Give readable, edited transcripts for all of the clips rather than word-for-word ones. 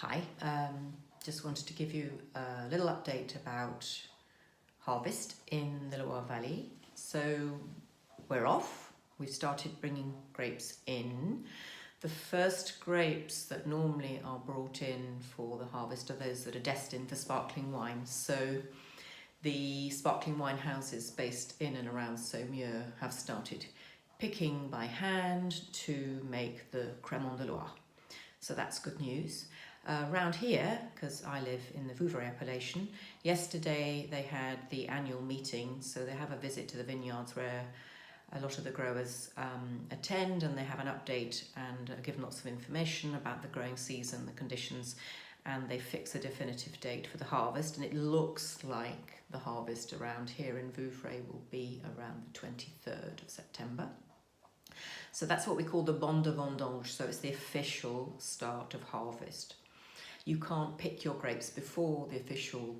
Hi, just wanted to give you a little update about harvest in the Loire Valley. So we're off. We've started bringing grapes in. The first grapes that normally are brought in for the harvest are those that are destined for sparkling wine. So the sparkling wine houses based in and around Saumur have started picking by hand to make the Crème de Loire. So that's good news. Around here, because I live in the Vouvray appellation, yesterday they had the annual meeting, so they have a visit to the vineyards where a lot of the growers attend, and they have an update and give lots of information about the growing season, the conditions, and they fix a definitive date for the harvest. And it looks like the harvest around here in Vouvray will be around the 23rd of September. So that's what we call the bon de vendange, so it's the official start of harvest. You can't pick your grapes before the official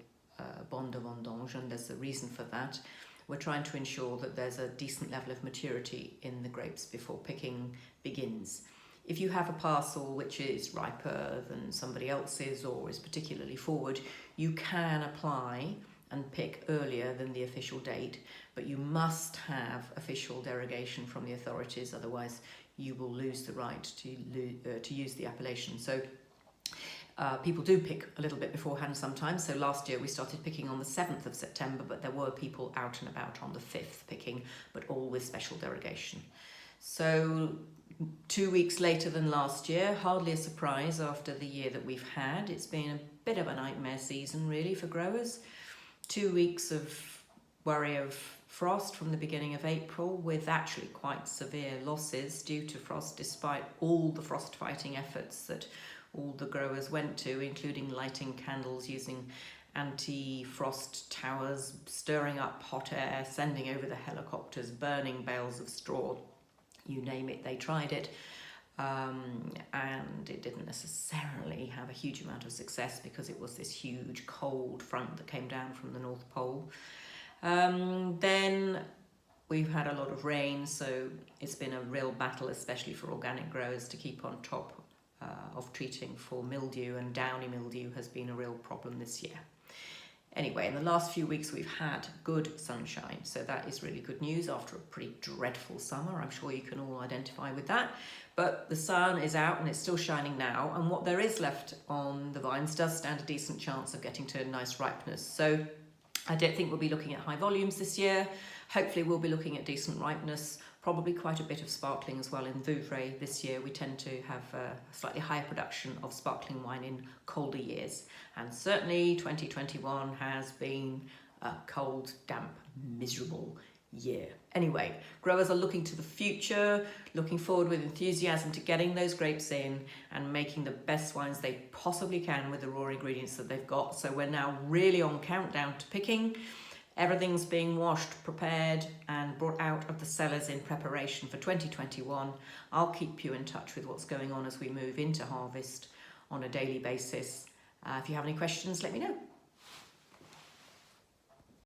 bon de vendange, and there's a reason for that. We're trying to ensure that there's a decent level of maturity in the grapes before picking begins. If you have a parcel which is riper than somebody else's or is particularly forward, you can apply and pick earlier than the official date, but you must have official derogation from the authorities, otherwise you will lose the right to use the appellation. So people do pick a little bit beforehand sometimes. So last year we started picking on the 7th of September, but there were people out and about on the 5th picking, but all with special derogation. So 2 weeks later than last year, hardly a surprise after the year that we've had. It's been a bit of a nightmare season really for growers. 2 weeks of worry of frost from the beginning of April, with actually quite severe losses due to frost, despite all the frost fighting efforts that all the growers went to, including lighting candles, using anti-frost towers, stirring up hot air, sending over the helicopters, burning bales of straw, you name it, they tried it. And it didn't necessarily have a huge amount of success because it was this huge cold front that came down from the North Pole. Then we've had a lot of rain, so it's been a real battle, especially for organic growers, to keep on top of treating for mildew, and downy mildew has been a real problem this year. Anyway, in the last few weeks we've had good sunshine, so that is really good news after a pretty dreadful summer. I'm sure you can all identify with that, but the sun is out and it's still shining now, and what there is left on the vines does stand a decent chance of getting to a nice ripeness. So I don't think we'll be looking at high volumes this year. Hopefully we'll be looking at decent ripeness, probably quite a bit of sparkling as well in Vouvray this year. We tend to have a slightly higher production of sparkling wine in colder years. And certainly 2021 has been a cold, damp, miserable year. Anyway, growers are looking to the future, looking forward with enthusiasm to getting those grapes in and making the best wines they possibly can with the raw ingredients that they've got. So we're now really on countdown to picking. Everything's being washed, prepared and brought out of the cellars in preparation for 2021. I'll keep you in touch with what's going on as we move into harvest on a daily basis. If you have any questions, let me know.